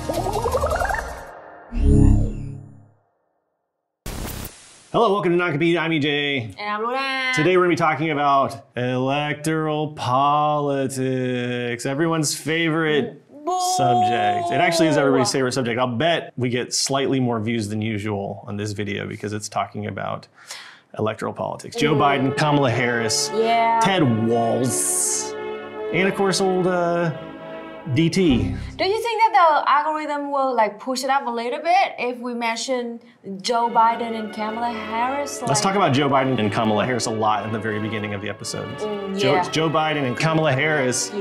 Hello, welcome to NonCompete. I'm EJ. And I'm Luna. Today we're going to be talking about electoral politics, everyone's favorite subject. It actually is everybody's favorite subject. I'll bet we get slightly more views than usual on this video because it's talking about electoral politics. Joe Biden, Kamala Harris, Ted Walz, and of course old DT. Do you think that the algorithm will like push it up a little bit if we mention Joe Biden and Kamala Harris? Let's talk about Joe Biden and Kamala Harris a lot in the very beginning of the episode. Joe Biden and Kamala Harris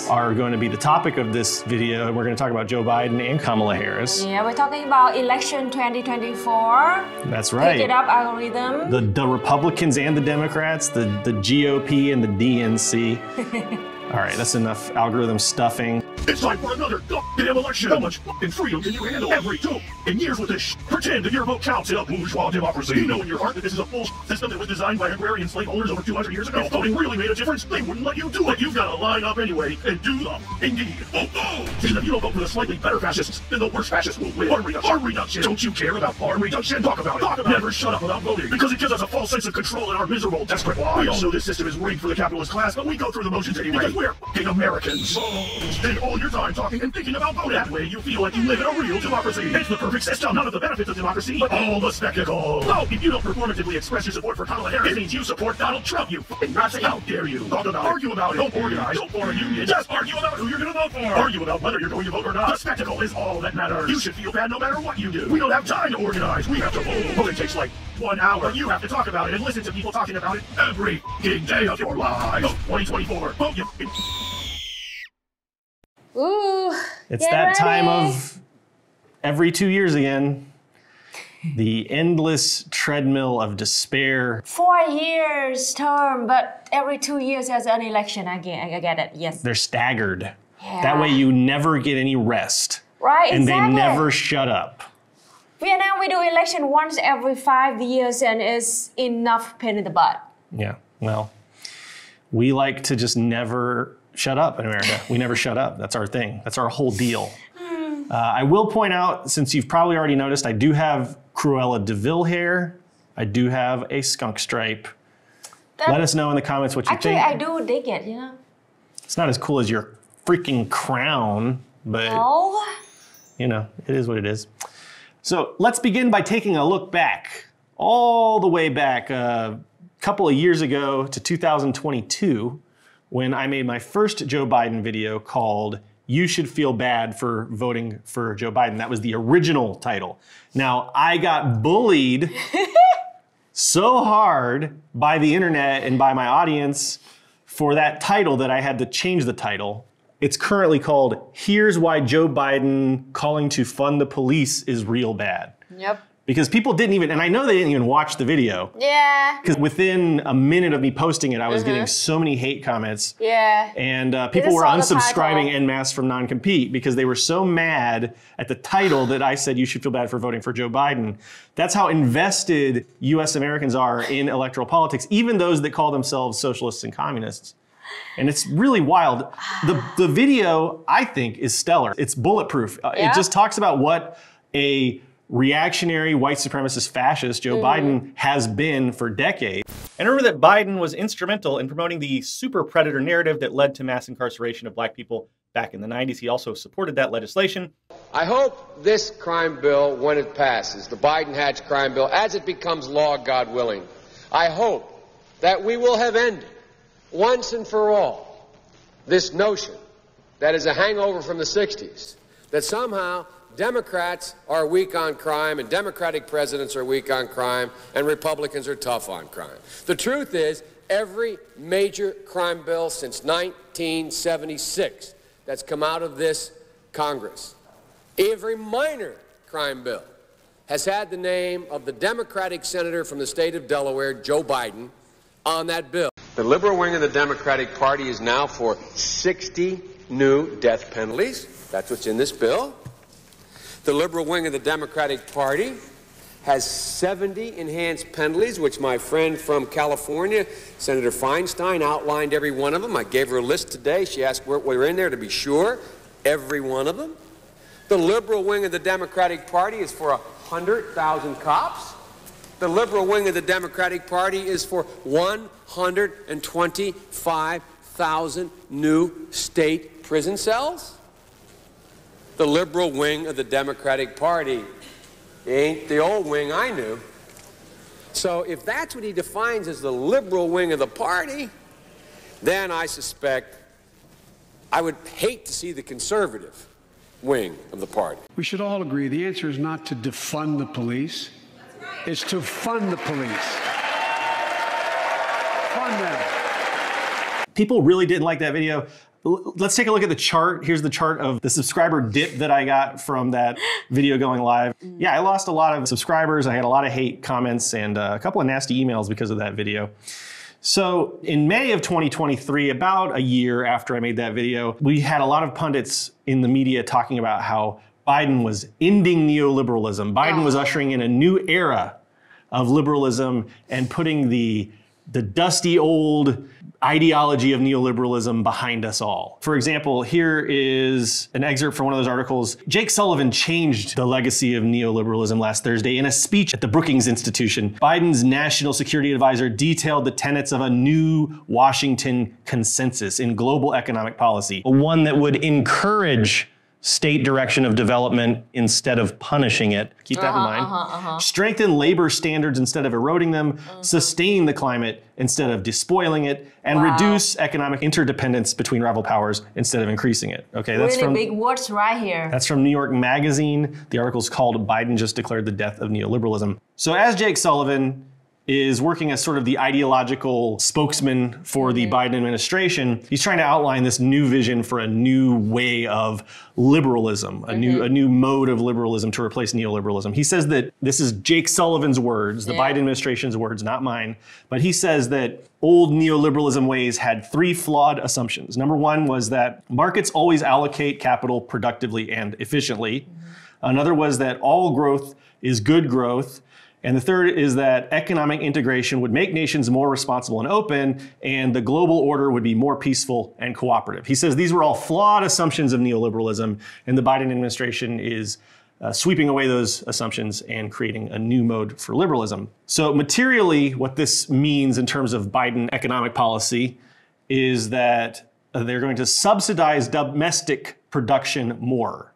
are going to be the topic of this video, and we're going to talk about Joe Biden and Kamala Harris. Yeah, we're talking about election 2024. That's right. Pick it up algorithm. The Republicans and the Democrats, the GOP and the DNC. All right, that's enough algorithm stuffing. It's time for another goddamn election. How much fucking freedom can you handle? Every 2 years with this pretend that your vote counts in a bourgeois democracy. You know in your heart that this is a full system that was designed by agrarian slaveholders over 200 years ago. If voting really made a difference, they wouldn't let you do it. You've got to line up anyway and do the indeed. Because if you don't vote for the slightly better fascists, then the worst fascists will win. Harm reduction. Don't you care about harm reduction? Talk about it. Never shut up about voting. Because it gives us a false sense of control in our miserable, desperate lives. We all know this system is rigged for the capitalist class, but we go through the motions anyway. Because we're fucking Americans. Spend all your time talking and thinking about voting. That way you feel like you live in a real democracy. It's the perfect system. None of the benefits of democracy, but all the spectacle. No, if you don't performatively express your support for Kamala Harris, it means you support Donald Trump, you fucking Nazi. How dare you? Talk about it. Argue about it. Don't organize. Don't form a union. Just argue about who you're going to vote for. Argue about whether you're going to vote or not. The spectacle is all that matters. You should feel bad no matter what you do. We don't have time to organize. We have to vote. Voting takes like 1 hour. You have to talk about it and listen to people talking about it every fucking day of your lives. 2024. Vote you. Ooh, it's that time of every 2 years again. The endless treadmill of despair. 4 years term, but every 2 years there's an election again. I get it, yes. They're staggered. Yeah. That way you never get any rest. Right, and exactly. they never shut up. Vietnam, we do election once every 5 years and it's enough pain in the butt. Yeah, well, we like to just never shut up in America. We never shut up. That's our thing. That's our whole deal. I will point out, since you've probably already noticed, I do have Cruella de Vil hair. I do have a skunk stripe. Let us know in the comments what you think. Actually, I do dig it, you know? It's not as cool as your freaking crown, but you know, it is what it is. So let's begin by taking a look back, all the way back a couple of years ago to 2022, when I made my first Joe Biden video called "You Should Feel Bad for Voting for Joe Biden." That was the original title. Now, I got bullied so hard by the internet and by my audience for that title that I had to change the title. It's currently called "Here's Why Joe Biden Calling to Fund the Police is Real Bad." Yep. Because people didn't even, and I know they didn't even watch the video. Yeah. Because within a minute of me posting it, I was getting so many hate comments. Yeah. And people were unsubscribing en masse from NonCompete because they were so mad at the title that I said you should feel bad for voting for Joe Biden. That's how invested US Americans are in electoral politics, even those that call themselves socialists and communists. And it's really wild. The video, I think, is stellar. It's bulletproof. It just talks about what a reactionary, white supremacist fascist Joe Biden has been for decades. And remember that Biden was instrumental in promoting the super predator narrative that led to mass incarceration of black people back in the 90s. He also supported that legislation. I hope this crime bill, when it passes, the Biden-Hatch crime bill, as it becomes law, God willing, I hope that we will have ended once and for all this notion that is a hangover from the 60s, that somehow Democrats are weak on crime and Democratic presidents are weak on crime and Republicans are tough on crime. The truth is, every major crime bill since 1976 that's come out of this Congress, every minor crime bill has had the name of the Democratic senator from the state of Delaware, Joe Biden, on that bill. The liberal wing of the Democratic Party is now for 60 new death penalties. That's what's in this bill. The liberal wing of the Democratic Party has 70 enhanced penalties, which my friend from California, Senator Feinstein, outlined every one of them. I gave her a list today. She asked what were in there to be sure. Every one of them. The liberal wing of the Democratic Party is for 100,000 cops. The liberal wing of the Democratic Party is for 125,000 new state prison cells. The liberal wing of the Democratic Party ain't the old wing I knew. So if that's what he defines as the liberal wing of the party, then I suspect I would hate to see the conservative wing of the party. We should all agree the answer is not to defund the police. It's to fund the police. Fund them. People really didn't like that video. Let's take a look at the chart. Here's the chart of the subscriber dip that I got from that video going live. Yeah, I lost a lot of subscribers. I had a lot of hate comments and a couple of nasty emails because of that video. So in May of 2023, about a year after I made that video, we had a lot of pundits in the media talking about how Biden was ending neoliberalism. Biden was ushering in a new era of liberalism and putting the dusty old ideology of neoliberalism behind us all. For example, here is an excerpt from one of those articles. Jake Sullivan changed the legacy of neoliberalism last Thursday in a speech at the Brookings Institution. Biden's national security advisor detailed the tenets of a new Washington consensus in global economic policy. One that would encourage state direction of development instead of punishing it. Keep that in mind. Strengthen labor standards instead of eroding them, sustain the climate instead of despoiling it, and reduce economic interdependence between rival powers instead of increasing it. Okay, that's really big words right here. That's from New York Magazine. The article's called "Biden Just Declared the Death of Neoliberalism." So as Jake Sullivan is working as sort of the ideological spokesman for the Biden administration, he's trying to outline this new vision for a new way of liberalism, a new mode of liberalism to replace neoliberalism. He says that, this is Jake Sullivan's words, the Biden administration's words, not mine, but he says that old neoliberalism ways had three flawed assumptions. Number one was that markets always allocate capital productively and efficiently. Another was that all growth is good growth. And the third is that economic integration would make nations more responsible and open, and the global order would be more peaceful and cooperative. He says these were all flawed assumptions of neoliberalism, and the Biden administration is sweeping away those assumptions and creating a new mode for liberalism. So materially, what this means in terms of Biden economic policy is that they're going to subsidize domestic production more.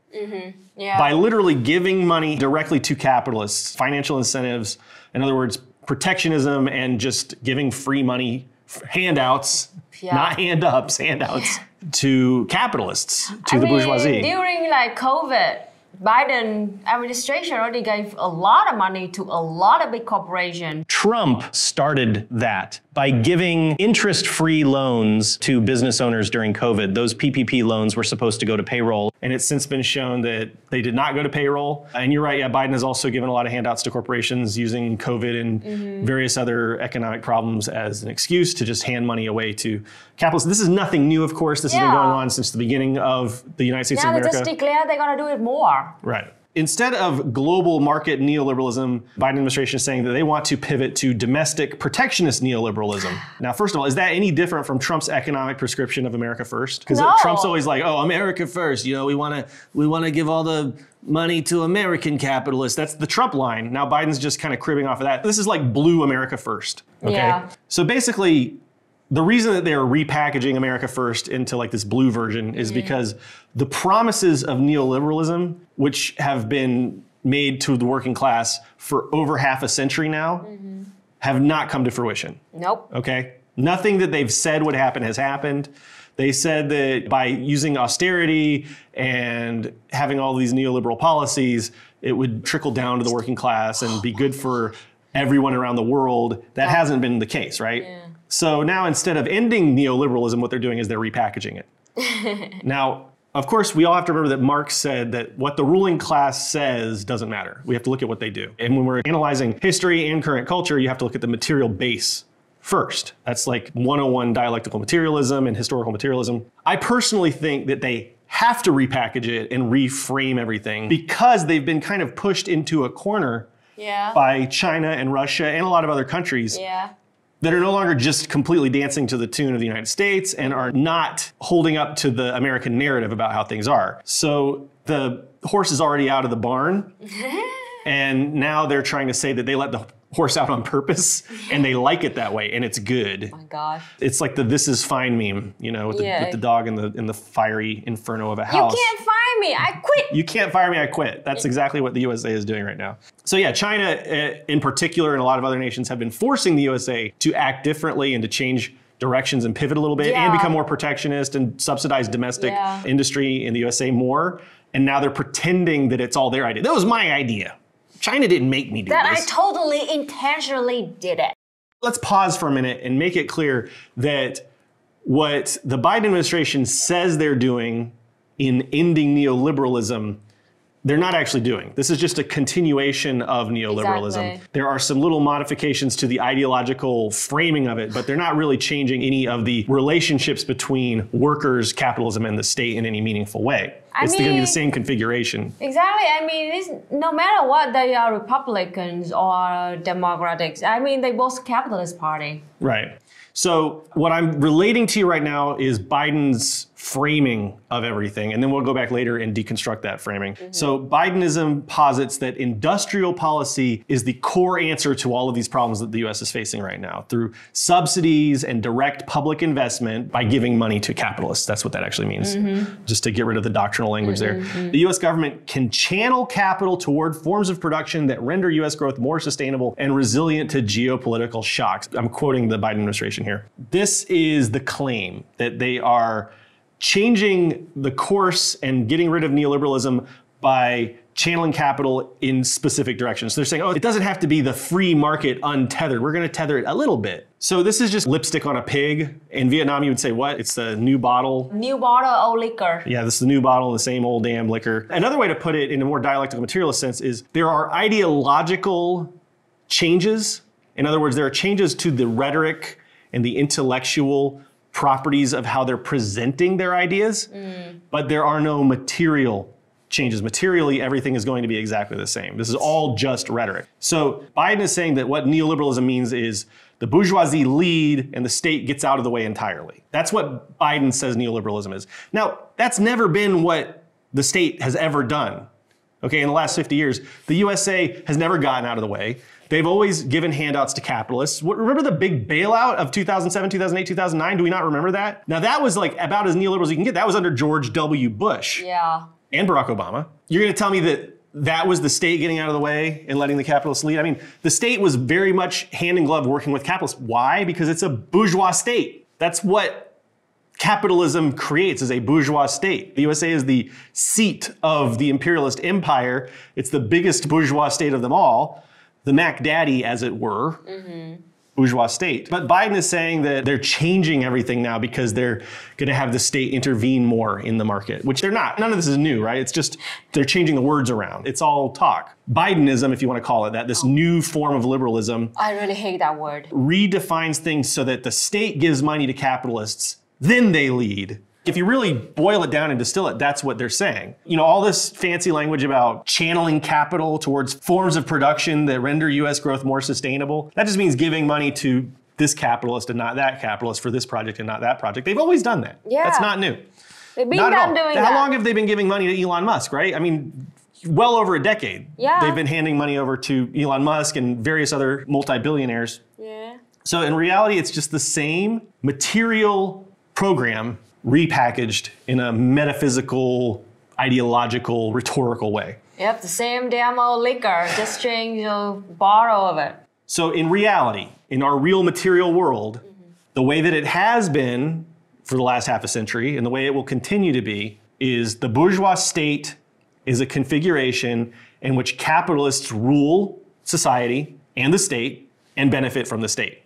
By literally giving money directly to capitalists, financial incentives, in other words, protectionism and just giving free money, handouts, not hand-ups, handouts to capitalists, to the bourgeoisie. During like COVID, Biden administration already gave a lot of money to a lot of big corporations. Trump started that by giving interest-free loans to business owners during COVID. Those PPP loans were supposed to go to payroll. And it's since been shown that they did not go to payroll. And you're right, yeah, Biden has also given a lot of handouts to corporations using COVID and various other economic problems as an excuse to just hand money away to capitalists. This is nothing new, of course. This has been going on since the beginning of the United States of America. They just declare they're gonna do it more. Right. Instead of global market neoliberalism, Biden administration is saying that they want to pivot to domestic protectionist neoliberalism. Now, first of all, is that any different from Trump's economic prescription of America First? Because Trump's always like, oh, America first. You know, we want to give all the money to American capitalists. That's the Trump line. Now Biden's just kind of cribbing off of that. This is like blue America First. Okay. Yeah. So basically, the reason that they're repackaging America First into like this blue version is because the promises of neoliberalism, which have been made to the working class for over half a century now, have not come to fruition. Nope. Okay? Nothing that they've said would happen has happened. They said that by using austerity and having all these neoliberal policies, it would trickle down to the working class and be good for everyone around the world. That hasn't been the case, right? Yeah. So now instead of ending neoliberalism, what they're doing is they're repackaging it. Now, of course, we all have to remember that Marx said that what the ruling class says doesn't matter. We have to look at what they do. And when we're analyzing history and current culture, you have to look at the material base first. That's like 101 dialectical materialism and historical materialism. I personally think that they have to repackage it and reframe everything because they've been kind of pushed into a corner by China and Russia and a lot of other countries that are no longer just completely dancing to the tune of the United States and are not holding up to the American narrative about how things are. So the horse is already out of the barn, and now they're trying to say that they let the horse out on purpose and they like it that way and it's good. Oh my gosh. It's like the "this is fine" meme, you know, with the dog in the fiery inferno of a house. You can't fire me, I quit. You can't fire me, I quit. That's exactly what the USA is doing right now. So yeah, China in particular and a lot of other nations have been forcing the USA to act differently and to change directions and pivot a little bit and become more protectionist and subsidize domestic industry in the USA more. And now they're pretending that it's all their idea. That was my idea. China didn't make me do this. I totally intentionally did it. Let's pause for a minute and make it clear that what the Biden administration says they're doing in ending neoliberalism, they're not actually doing. This is just a continuation of neoliberalism. Exactly. There are some little modifications to the ideological framing of it, but they're not really changing any of the relationships between workers, capitalism, and the state in any meaningful way. It's going to be the same configuration. Exactly. I mean, no matter what, they are Republicans or Democrats. I mean, they both capitalist party. Right. So what I'm relating to you right now is Biden's framing of everything, and then we'll go back later and deconstruct that framing. So Bidenism posits that industrial policy is the core answer to all of these problems that the US is facing right now through subsidies and direct public investment by giving money to capitalists. That's what that actually means, just to get rid of the doctrinal language there. The US government can channel capital toward forms of production that render US growth more sustainable and resilient to geopolitical shocks. I'm quoting the Biden administration here. This is the claim that they are changing the course and getting rid of neoliberalism by channeling capital in specific directions. So they're saying, oh, it doesn't have to be the free market untethered. We're going to tether it a little bit. So this is just lipstick on a pig. In Vietnam, you would say what? It's the new bottle. New bottle, old liquor. Yeah, this is the new bottle, the same old damn liquor. Another way to put it in a more dialectical materialist sense is there are ideological changes. In other words, there are changes to the rhetoric and the intellectual properties of how they're presenting their ideas, but there are no material changes. Materially, everything is going to be exactly the same. This is all just rhetoric. So Biden is saying that what neoliberalism means is the bourgeoisie lead and the state gets out of the way entirely. That's what Biden says neoliberalism is. Now, that's never been what the state has ever done. Okay, in the last 50 years, the USA has never gotten out of the way. They've always given handouts to capitalists. Remember the big bailout of 2007, 2008, 2009? Do we not remember that? Now that was like about as neoliberal as you can get. That was under George W. Bush. Yeah. And Barack Obama. You're gonna tell me that that was the state getting out of the way and letting the capitalists lead? I mean, the state was very much hand in glove working with capitalists. Why? Because it's a bourgeois state. That's what capitalism creates, is a bourgeois state. The USA is the seat of the imperialist empire. It's the biggest bourgeois state of them all. The Mac Daddy, as it were, bourgeois state. But Biden is saying that they're changing everything now because they're going to have the state intervene more in the market, which they're not. None of this is new, right? It's just they're changing the words around. It's all talk. Bidenism, if you want to call it that, this new form of liberalism. I really hate that word. Redefines things so that the state gives money to capitalists, then they lead. If you really boil it down and distill it, that's what they're saying. You know, all this fancy language about channeling capital towards forms of production that render US growth more sustainable, that just means giving money to this capitalist and not that capitalist for this project and not that project. They've always done that. Yeah. That's not new. They've been not at all. doing that. How long have they been giving money to Elon Musk, right? I mean, well over a decade. Yeah. They've been handing money over to Elon Musk and various other multi-billionaires. Yeah. So in reality, it's just the same material program repackaged in a metaphysical, ideological, rhetorical way. Yep, the same damn old liquor, just change a bottle of it. So in reality, in our real material world, the way that it has been for the last half a century and the way it will continue to be is the bourgeois state is a configuration in which capitalists rule society and the state and benefit from the state.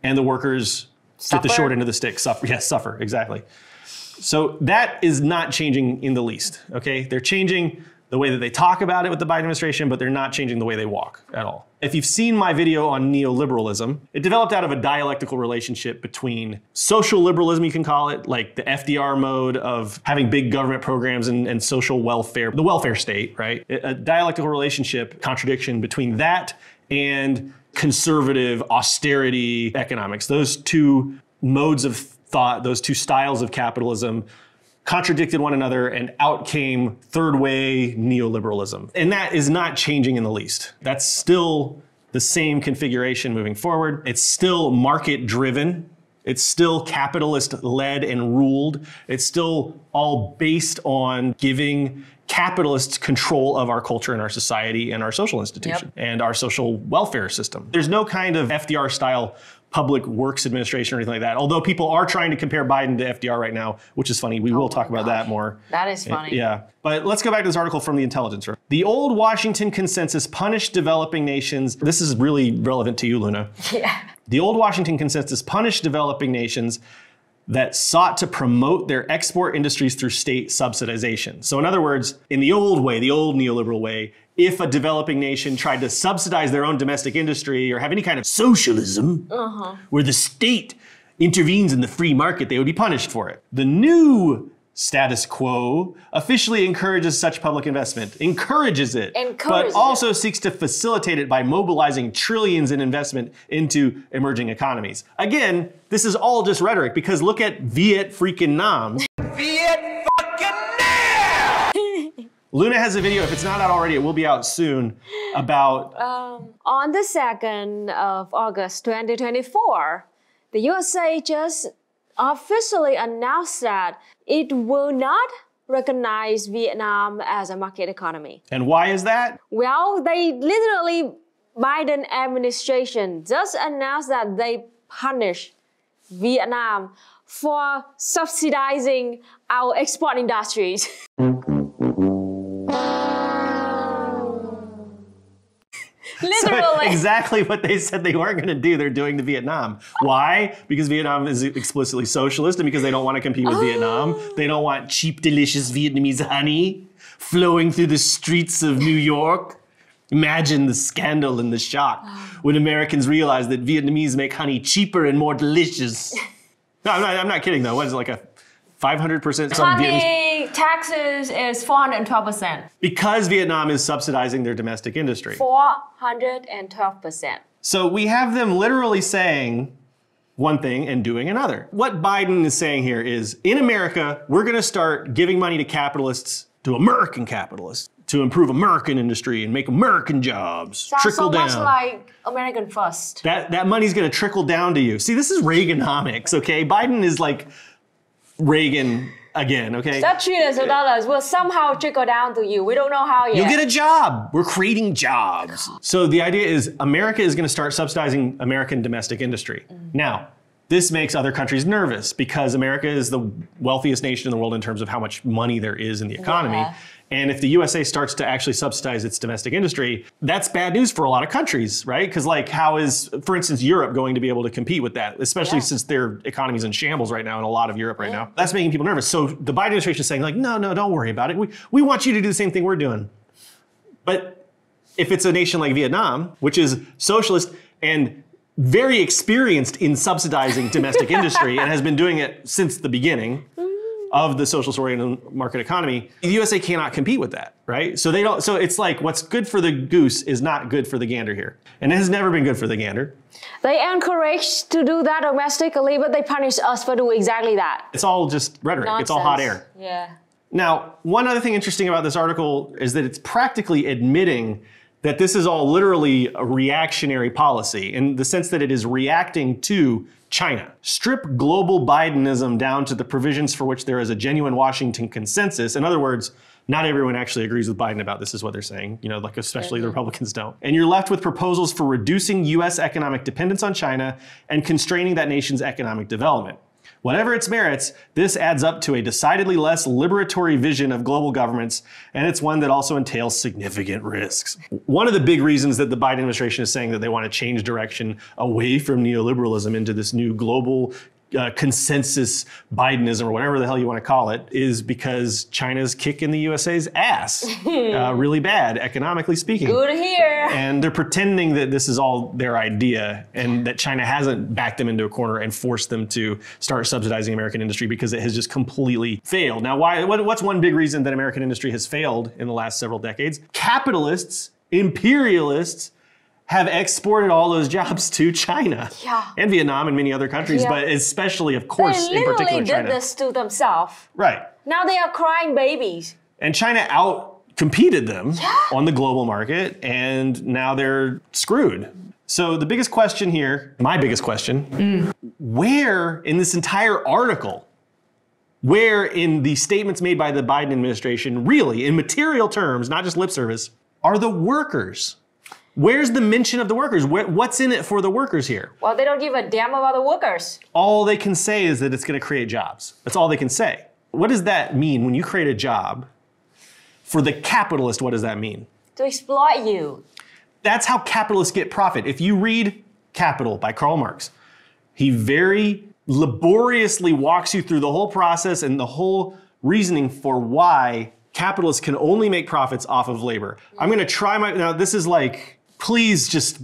And the workers get the short end of the stick, suffer. Yes, suffer, exactly. So that is not changing in the least, okay? They're changing the way that they talk about it with the Biden administration, but they're not changing the way they walk at all. If you've seen my video on neoliberalism, it developed out of a dialectical relationship between social liberalism, you can call it, like the FDR mode of having big government programs and social welfare, the welfare state, right? A dialectical relationship, contradiction between that and conservative austerity economics. Those two modes of thought, those two styles of capitalism contradicted one another, and out came third way neoliberalism. And that is not changing in the least. That's still the same configuration moving forward. It's still market driven. It's still capitalist led and ruled. It's still all based on giving capitalists control of our culture and our society and our social institution and our social welfare system. There's no kind of FDR style public works administration or anything like that. Although people are trying to compare Biden to FDR right now, which is funny. We will talk about that more. That is funny. Yeah. But let's go back to this article from The Intelligencer. The old Washington consensus punished developing nations. This is really relevant to you, Luna. Yeah. The old Washington consensus punished developing nations that sought to promote their export industries through state subsidization. So in other words, in the old way, the old neoliberal way, if a developing nation tried to subsidize their own domestic industry or have any kind of socialism where the state intervenes in the free market, they would be punished for it. The new status quo officially encourages such public investment, but also seeks to facilitate it by mobilizing trillions in investment into emerging economies. Again, this is all just rhetoric, because look at Vietnam. Luna has a video, if it's not out already, it will be out soon, about... On the 2nd of August 2024, the USA just officially announced that it will not recognize Vietnam as a market economy. And why is that? Well, they literally, Biden administration just announced that they punish Vietnam for subsidizing our export industries. Literally. So exactly what they said they weren't going to do, they're doing to Vietnam. Why? Because Vietnam is explicitly socialist, and because they don't want to compete with Vietnam. They don't want cheap, delicious Vietnamese honey flowing through the streets of New York. Imagine the scandal and the shock when Americans realize that Vietnamese make honey cheaper and more delicious. No, I'm not kidding though. What is it, like a 500%? Honey taxes is 412%. Because Vietnam is subsidizing their domestic industry. 412%. So we have them literally saying one thing and doing another. What Biden is saying here is, in America, we're going to start giving money to capitalists, to American capitalists, to improve American industry and make American jobs. Sounds trickle so down. much like American first. That money's going to trickle down to you. See, this is Reaganomics, okay? Biden is like Reagan again, okay? That trillions of dollars will somehow trickle down to you. We don't know how yet. You'll get a job. We're creating jobs. So the idea is America is going to start subsidizing American domestic industry. Now, this makes other countries nervous because America is the wealthiest nation in the world in terms of how much money there is in the economy. Yeah. And if the USA starts to actually subsidize its domestic industry, that's bad news for a lot of countries, right? Because like, how is, for instance, Europe going to be able to compete with that? Especially since their economy's in shambles right now in a lot of Europe right now. That's making people nervous. So the Biden administration is saying like, no, don't worry about it. We want you to do the same thing we're doing. But if it's a nation like Vietnam, which is socialist and very experienced in subsidizing domestic industry and has been doing it since the beginning of the socialist oriented market economy, the USA cannot compete with that, right? So it's like what's good for the goose is not good for the gander here. And it has never been good for the gander. They encourage to do that domestically, but they punish us for doing exactly that. It's all just rhetoric. Nonsense. It's all hot air. Yeah. Now, one other thing interesting about this article is that it's practically admitting that this is all literally a reactionary policy in the sense that it is reacting to China. Strip global Bidenism down to the provisions for which there is a genuine Washington consensus. In other words, not everyone actually agrees with Biden about this is what they're saying, you know, like especially the Republicans don't. And you're left with proposals for reducing US economic dependence on China and constraining that nation's economic development. Whatever its merits, this adds up to a decidedly less liberatory vision of global governments, and it's one that also entails significant risks. One of the big reasons that the Biden administration is saying that they want to change direction away from neoliberalism into this new global consensus Bidenism, or whatever the hell you want to call it, is because China's kicking the USA's ass really bad, economically speaking. Good to hear. And they're pretending that this is all their idea and that China hasn't backed them into a corner and forced them to start subsidizing American industry because it has just completely failed. Now, what's one big reason that American industry has failed in the last several decades? Capitalists, imperialists, have exported all those jobs to China and Vietnam and many other countries, but especially, of course, in particular China. They literally did this to themselves. Right. Now they are crying babies. And China out-competed them on the global market, and now they're screwed. So the biggest question here, my biggest question, where in this entire article, where in the statements made by the Biden administration, really, in material terms, not just lip service, are the workers? Where's the mention of the workers? What's in it for the workers here? Well, they don't give a damn about the workers. All they can say is that it's going to create jobs. That's all they can say. What does that mean when you create a job? For the capitalist, what does that mean? To exploit you. That's how capitalists get profit. If you read Capital by Karl Marx, he very laboriously walks you through the whole process and the whole reasoning for why capitalists can only make profits off of labor. I'm going to try now this is like, please just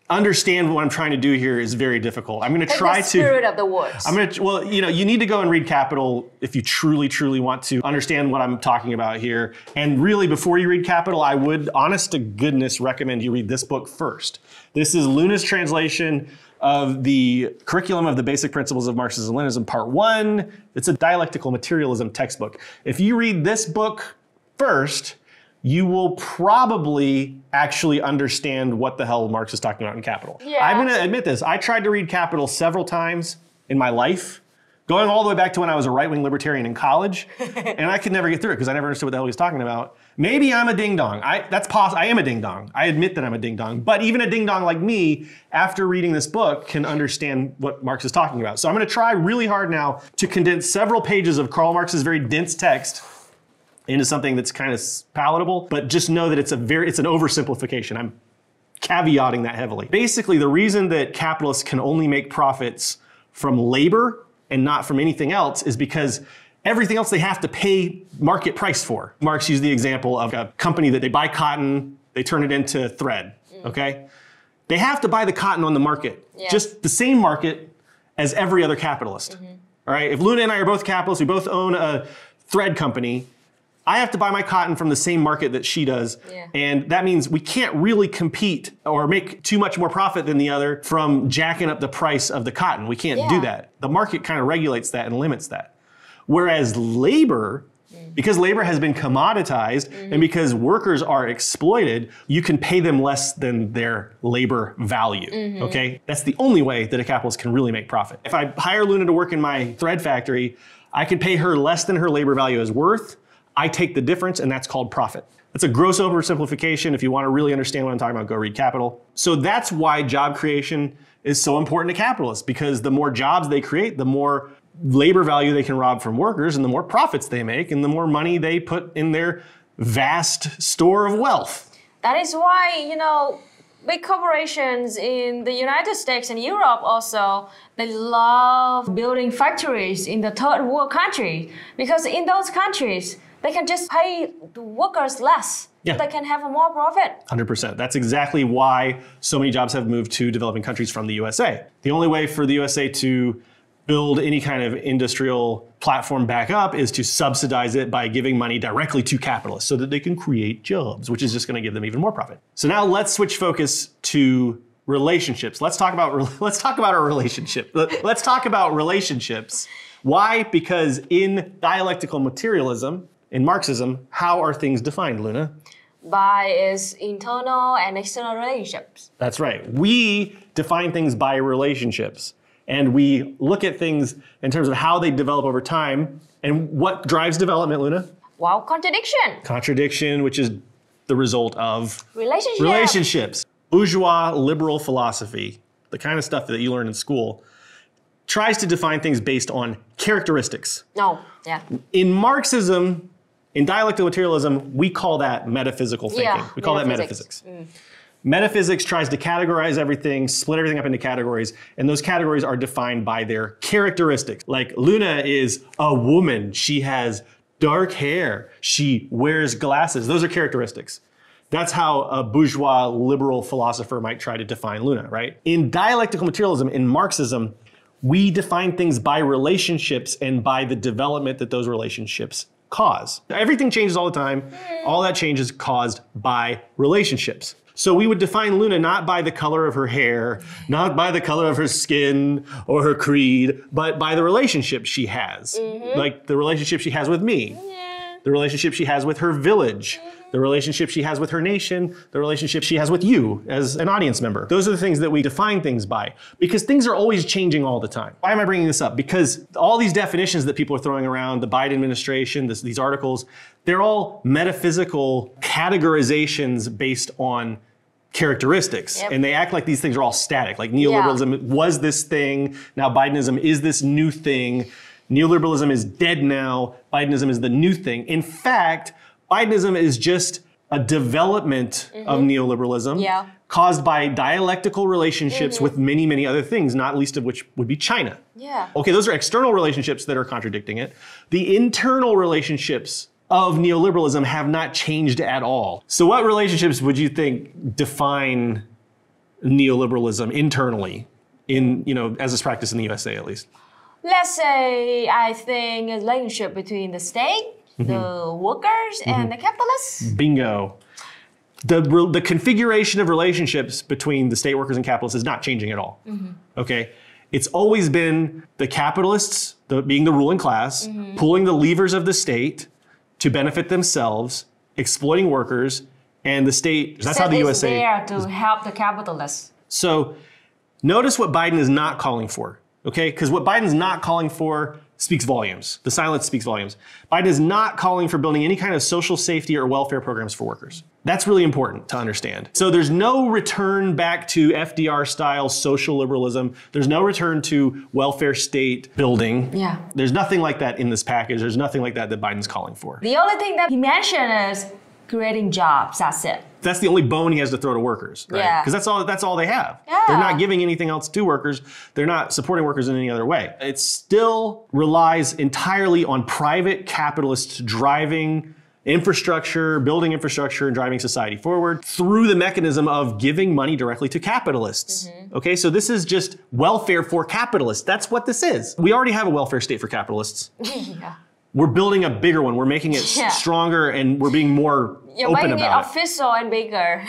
understand what I'm trying to do here is very difficult. I'm going to try to. The spirit of the words. Well, you need to go and read Capital if you truly, truly want to understand what I'm talking about here. And really, before you read Capital, I would, honest to goodness, recommend you read this book first. This is Luna's translation of the curriculum of the basic principles of Marxism-Leninism, part 1. It's a dialectical materialism textbook. If you read this book first, you will probably actually understand what the hell Marx is talking about in Capital. Yeah. I'm going to admit this. I tried to read Capital several times in my life, going all the way back to when I was a right-wing libertarian in college, and I could never get through it because I never understood what the hell he was talking about. Maybe I'm a ding-dong. That's possible. I am a ding-dong. I admit that I'm a ding-dong. But even a ding-dong like me, after reading this book, can understand what Marx is talking about. So I'm going to try really hard now to condense several pages of Karl Marx's very dense text into something that's kind of palatable, but just know that it's an oversimplification. I'm caveating that heavily. Basically, the reason that capitalists can only make profits from labor and not from anything else is because everything else they have to pay market price for. Marx used the example of a company that they buy cotton, they turn it into thread, okay? They have to buy the cotton on the market, just the same market as every other capitalist, all right? If Luna and I are both capitalists, we both own a thread company, I have to buy my cotton from the same market that she does. And that means we can't really compete or make too much more profit than the other from jacking up the price of the cotton. We can't do that. The market kind of regulates that and limits that. Whereas labor, because labor has been commoditized and because workers are exploited, you can pay them less than their labor value, okay? That's the only way that a capitalist can really make profit. If I hire Luna to work in my thread factory, I can pay her less than her labor value is worth. I take the difference, and that's called profit. That's a gross oversimplification. If you want to really understand what I'm talking about, go read Capital. So that's why job creation is so important to capitalists, because the more jobs they create, the more labor value they can rob from workers, and the more profits they make, and the more money they put in their vast store of wealth. That is why, big corporations in the United States and Europe also, they love building factories in the third world countries, because in those countries, they can just pay the workers less. They can have more profit. 100%. That's exactly why so many jobs have moved to developing countries from the USA. The only way for the USA to build any kind of industrial platform back up is to subsidize it by giving money directly to capitalists so that they can create jobs, which is just going to give them even more profit. So now let's switch focus to relationships. Let's talk about our relationship. Let's talk about relationships. Why? Because in dialectical materialism, in Marxism, how are things defined, Luna? By its internal and external relationships. That's right. We define things by relationships. And we look at things in terms of how they develop over time. And what drives development, Luna? Well, contradiction. Contradiction, which is the result of relationships. Bourgeois liberal philosophy, the kind of stuff that you learn in school, tries to define things based on characteristics. In Marxism, in dialectical materialism, we call that metaphysical thinking. We call that metaphysics. Metaphysics tries to categorize everything, split everything up into categories, and those categories are defined by their characteristics. Like Luna is a woman. She has dark hair. She wears glasses. Those are characteristics. That's how a bourgeois liberal philosopher might try to define Luna, right? In dialectical materialism, in Marxism, we define things by relationships and by the development that those relationships cause. Everything changes all the time. All that change is caused by relationships. So we would define Luna not by the color of her hair, not by the color of her skin or her creed, but by the relationship she has. Like the relationship she has with me, the relationship she has with her village, the relationship she has with her nation, the relationship she has with you as an audience member. Those are the things that we define things by, because things are always changing all the time. Why am I bringing this up? Because all these definitions that people are throwing around, the Biden administration, these articles, they're all metaphysical categorizations based on characteristics. And they act like these things are all static. Like neoliberalism was this thing, now Bidenism is this new thing. Neoliberalism is dead now, Bidenism is the new thing. In fact, Bidenism is just a development of neoliberalism caused by dialectical relationships with many, many other things, not least of which would be China. Okay, those are external relationships that are contradicting it. The internal relationships of neoliberalism have not changed at all. So what relationships would you think define neoliberalism internally in, as it's practiced in the USA at least? Let's say, I think a relationship between the state, the workers, and the capitalists. Bingo. The configuration of relationships between the state workers and capitalists is not changing at all. Okay? It's always been the capitalists, being the ruling class, pulling the levers of the state to benefit themselves, exploiting workers, and the state. That's how the USA is there to help the capitalists. So notice what Biden is not calling for. Okay, because what Biden's not calling for speaks volumes. The silence speaks volumes. Biden is not calling for building any kind of social safety or welfare programs for workers. That's really important to understand. So there's no return back to FDR-style social liberalism. There's no return to welfare state building. There's nothing like that in this package. There's nothing like that Biden's calling for. The only thing that he mentioned is creating jobs. That's it. That's the only bone he has to throw to workers, right? Because that's all they have. They're not giving anything else to workers. They're not supporting workers in any other way. It still relies entirely on private capitalists driving infrastructure, building infrastructure, and driving society forward through the mechanism of giving money directly to capitalists. Okay, so this is just welfare for capitalists. That's what this is. We already have a welfare state for capitalists. We're building a bigger one. We're making it stronger, and we're being more open about it. You're making it official and bigger.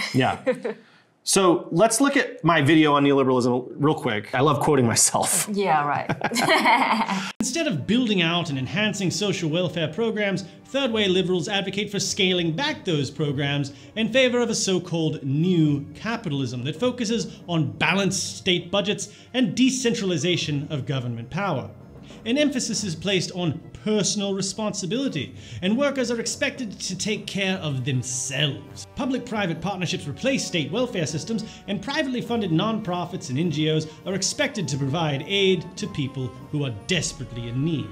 So let's look at my video on neoliberalism real quick. I love quoting myself. Instead of building out and enhancing social welfare programs, third way liberals advocate for scaling back those programs in favor of a so-called new capitalism that focuses on balanced state budgets and decentralization of government power. An emphasis is placed on personal responsibility, and workers are expected to take care of themselves. Public-private partnerships replace state welfare systems, and privately funded nonprofits and NGOs are expected to provide aid to people who are desperately in need.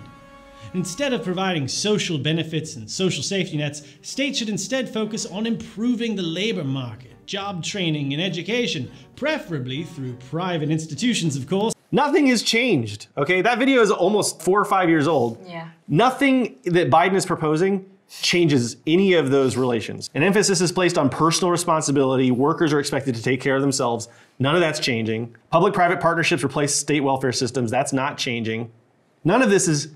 Instead of providing social benefits and social safety nets, states should instead focus on improving the labor market, job training, and education, preferably through private institutions, of course. Nothing has changed, okay? That video is almost 4 or 5 years old. Nothing that Biden is proposing changes any of those relations. An emphasis is placed on personal responsibility. Workers are expected to take care of themselves. None of that's changing. Public-private partnerships replace state welfare systems. That's not changing. None of this is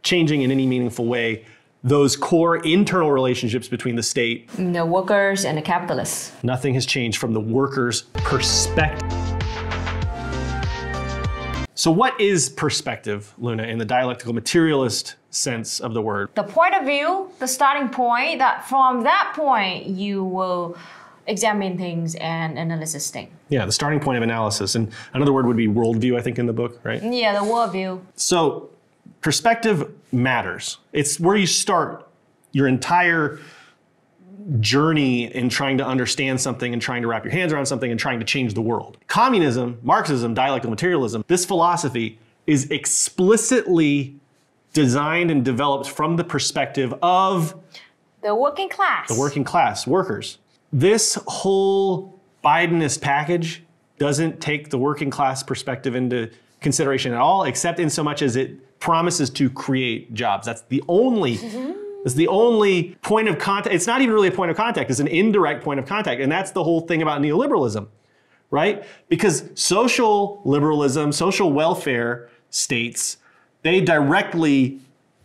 changing in any meaningful way those core internal relationships between the state, the workers, and the capitalists. Nothing has changed from the workers' perspective. So what is perspective, Luna, in the dialectical materialist sense of the word? The point of view, the starting point, that from that point you will examine things and analyze things. The starting point of analysis. And another word would be worldview, I think, in the book, right? The worldview. So perspective matters. It's where you start your entire journey in trying to understand something and trying to wrap your hands around something and trying to change the world. Communism, Marxism, dialectical materialism, this philosophy is explicitly designed and developed from the perspective of the working class. The working class, workers. This whole Bidenist package doesn't take the working class perspective into consideration at all, except in so much as it promises to create jobs. That's the only It's the only point of contact. It's not even really a point of contact. It's an indirect point of contact. And that's the whole thing about neoliberalism, right? Because social liberalism, social welfare states, they directly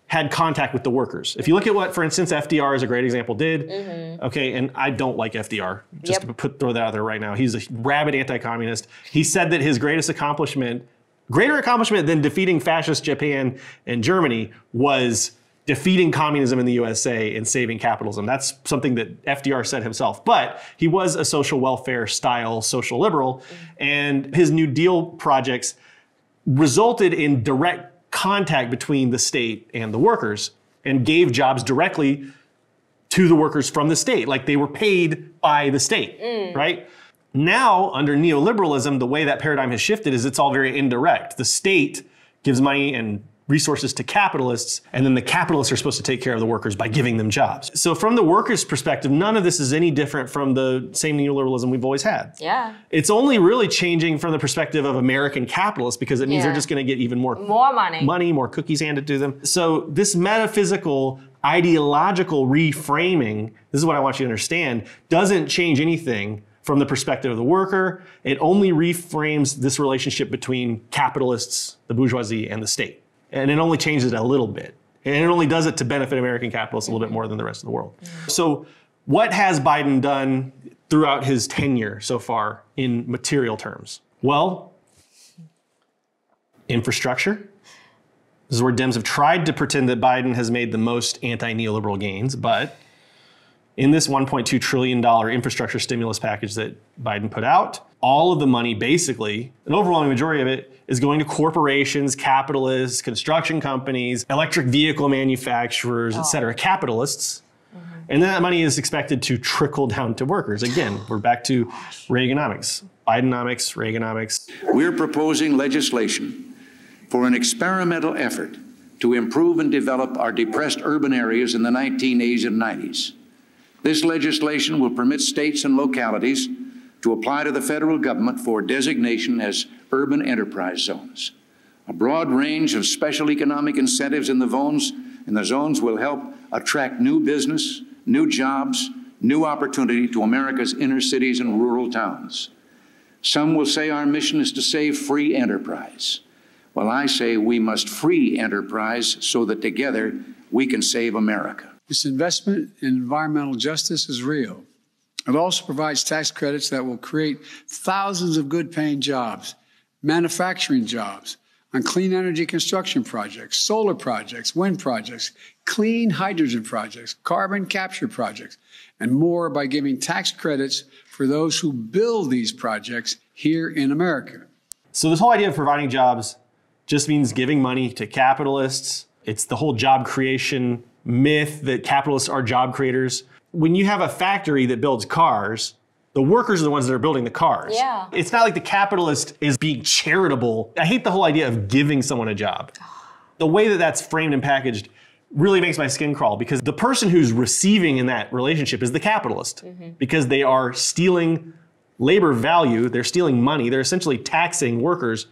had contact with the workers. If you look at what, for instance, FDR is a great example did, okay, and I don't like FDR, just to throw that out there right now. He's a rabid anti-communist. He said that his greater accomplishment than defeating fascist Japan and Germany was defeating communism in the USA and saving capitalism. That's something that FDR said himself. But he was a social welfare style social liberal, and his New Deal projects resulted in direct contact between the state and the workers and gave jobs directly to the workers from the state. Like they were paid by the state, right? Now, under neoliberalism, the way that paradigm has shifted is it's all very indirect. The state gives money and resources to capitalists, and then the capitalists are supposed to take care of the workers by giving them jobs. So from the workers' perspective, none of this is any different from the same neoliberalism we've always had. Yeah. It's only really changing from the perspective of American capitalists because it means they're just going to get even more money, more cookies handed to them. So this metaphysical, ideological reframing, this is what I want you to understand, doesn't change anything from the perspective of the worker. It only reframes this relationship between capitalists, the bourgeoisie, and the state. And it only changes it a little bit. And it only does it to benefit American capitalists a little bit more than the rest of the world. So what has Biden done throughout his tenure so far in material terms? Well, infrastructure. This is where Dems have tried to pretend that Biden has made the most anti-neoliberal gains, but in this $1.2 trillion infrastructure stimulus package that Biden put out, all of the money, basically, an overwhelming majority of it, is going to corporations, capitalists, construction companies, electric vehicle manufacturers, et cetera, capitalists. And then that money is expected to trickle down to workers. Again, we're back to Reaganomics, Bidenomics, Reaganomics. We're proposing legislation for an experimental effort to improve and develop our depressed urban areas in the 1980s and 90s. This legislation will permit states and localities to apply to the federal government for designation as urban enterprise zones. A broad range of special economic incentives in the zones will help attract new business, new jobs, new opportunity to America's inner cities and rural towns. Some will say our mission is to save free enterprise. Well, I say we must free enterprise so that together we can save America. This investment in environmental justice is real. It also provides tax credits that will create thousands of good-paying jobs, manufacturing jobs, on clean energy construction projects, solar projects, wind projects, clean hydrogen projects, carbon capture projects, and more by giving tax credits for those who build these projects here in America. So this whole idea of providing jobs just means giving money to capitalists. It's the whole job creation myth that capitalists are job creators. When you have a factory that builds cars, the workers are the ones that are building the cars. Yeah. It's not like the capitalist is being charitable. I hate the whole idea of giving someone a job. The way that that's framed and packaged really makes my skin crawl because the person who's receiving in that relationship is the capitalist because they are stealing labor value, they're stealing money, they're essentially taxing workers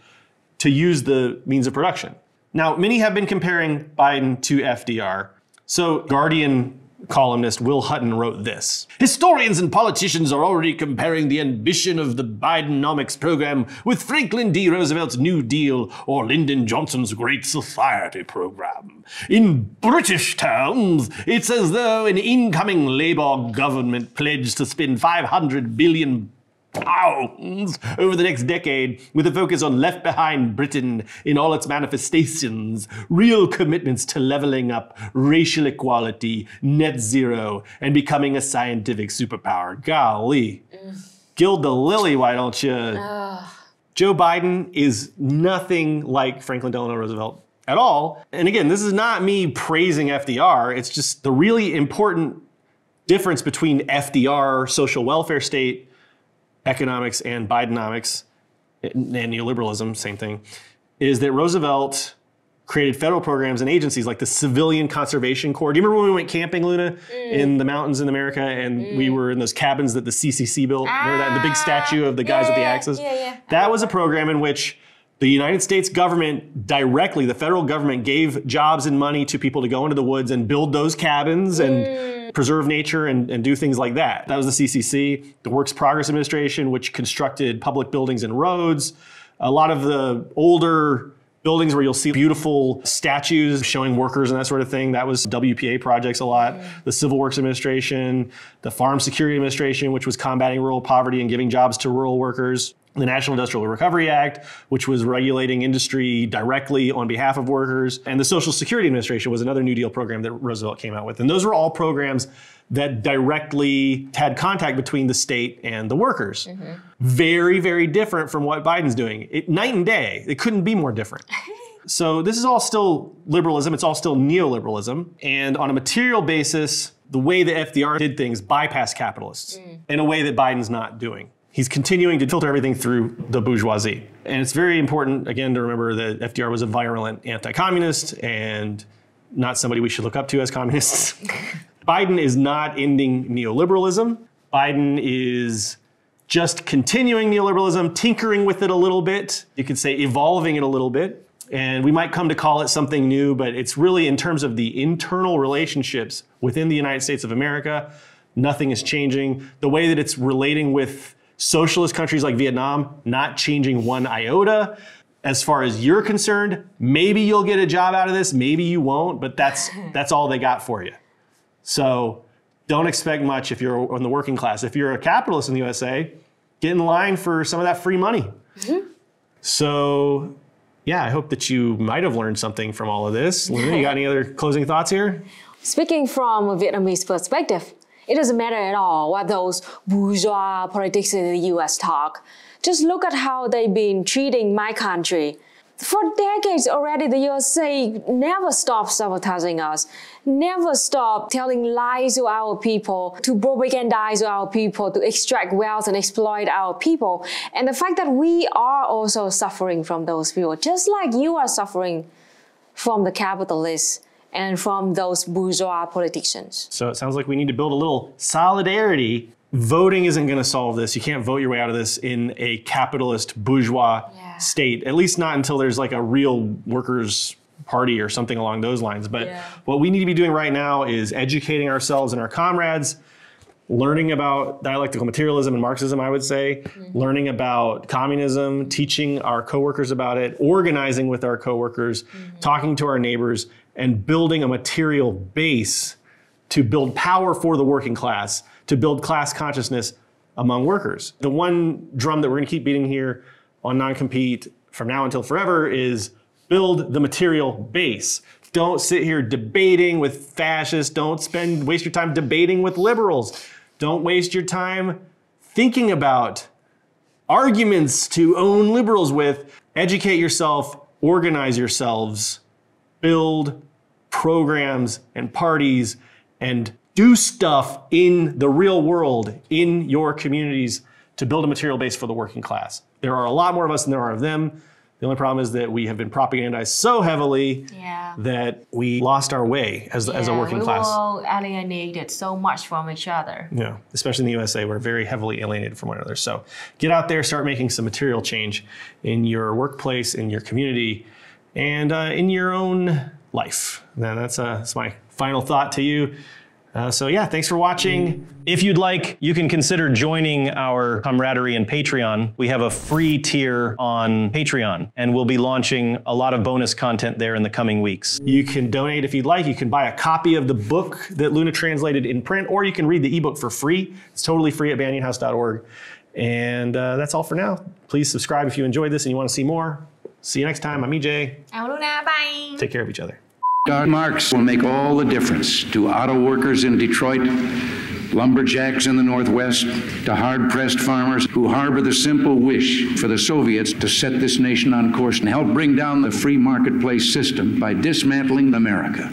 to use the means of production. Now, many have been comparing Biden to FDR. So Guardian columnist Will Hutton wrote this. Historians and politicians are already comparing the ambition of the Bidenomics program with Franklin D. Roosevelt's New Deal or Lyndon Johnson's Great Society program. In British terms, it's as though an incoming Labour government pledged to spend £500 billion over the next decade with a focus on left behind Britain in all its manifestations, real commitments to leveling up, racial equality, net zero, and becoming a scientific superpower. Golly. Gild the lily, why don't you? Joe Biden is nothing like Franklin Delano Roosevelt at all. And again, this is not me praising FDR. It's just the really important difference between FDR, social welfare state, economics and Bidenomics, and neoliberalism, same thing, is that Roosevelt created federal programs and agencies like the Civilian Conservation Corps. Do you remember when we went camping, Luna, in the mountains in America, and we were in those cabins that the CCC built? Remember that? And the big statue of the guys with the axes? That was a program in which the United States government directly, the federal government, gave jobs and money to people to go into the woods and build those cabins and preserve nature and do things like that. That was the CCC. The Works Progress Administration, which constructed public buildings and roads. A lot of the older buildings where you'll see beautiful statues showing workers and that sort of thing. That was WPA projects a lot. The Civil Works Administration, the Farm Security Administration, which was combating rural poverty and giving jobs to rural workers. The National Industrial Recovery Act, which was regulating industry directly on behalf of workers. And the Social Security Administration was another New Deal program that Roosevelt came out with. And those were all programs that directly had contact between the state and the workers. Very, very different from what Biden's doing. Night and day. It couldn't be more different. So this is all still liberalism. It's all still neoliberalism. And on a material basis, the way that FDR did things bypassed capitalists in a way that Biden's not doing. He's continuing to filter everything through the bourgeoisie. And it's very important, again, to remember that FDR was a virulent anti-communist and not somebody we should look up to as communists. Biden is not ending neoliberalism. Biden is just continuing neoliberalism, tinkering with it a little bit. You could say evolving it a little bit. And we might come to call it something new, but it's really in terms of the internal relationships within the United States of America, nothing is changing. The way that it's relating with socialist countries like Vietnam, not changing one iota. As far as you're concerned, maybe you'll get a job out of this, maybe you won't, but that's all they got for you. So don't expect much if you're on the working class. If you're a capitalist in the USA, get in line for some of that free money. So yeah, I hope that you might have learned something from all of this. Luna, you got any other closing thoughts here? Speaking from a Vietnamese perspective, it doesn't matter at all what those bourgeois politics in the US talk. Just look at how they've been treating my country. For decades already, the USA never stopped sabotaging us, never stopped telling lies to our people, to propagandize our people, to extract wealth and exploit our people. And the fact that we are also suffering from those people, just like you are suffering from the capitalists and from those bourgeois politicians. So it sounds like we need to build a little solidarity. Voting isn't going to solve this. You can't vote your way out of this in a capitalist bourgeois state, at least not until there's like a real workers' party or something along those lines. But what we need to be doing right now is educating ourselves and our comrades, learning about dialectical materialism and Marxism, I would say, learning about communism, teaching our coworkers about it, organizing with our coworkers, talking to our neighbors, and building a material base to build power for the working class, to build class consciousness among workers. The one drum that we're going to keep beating here on non-compete from now until forever is build the material base. Don't sit here debating with fascists. Don't waste your time debating with liberals. Don't waste your time thinking about arguments to own liberals with. Educate yourself, organize yourselves, build programs and parties, and do stuff in the real world, in your communities, to build a material base for the working class. There are a lot more of us than there are of them. The only problem is that we have been propagandized so heavily that we lost our way as a working class. We were alienated so much from each other. Yeah, especially in the USA, we're very heavily alienated from one another. So get out there, start making some material change in your workplace, in your community, and in your own life. Now, that's my final thought to you. So yeah, thanks for watching. If you'd like, you can consider joining our camaraderie in Patreon. We have a free tier on Patreon, and we'll be launching a lot of bonus content there in the coming weeks. You can donate if you'd like. You can buy a copy of the book that Luna translated in print, or you can read the ebook for free. It's totally free at banyanhouse.org. And that's all for now. Please subscribe if you enjoyed this and you want to see more. See you next time. I'm EJ. I'm Luna. Bye. Take care of each other. Marx will make all the difference to auto workers in Detroit, lumberjacks in the Northwest, to hard-pressed farmers who harbor the simple wish for the Soviets to set this nation on course and help bring down the free marketplace system by dismantling America.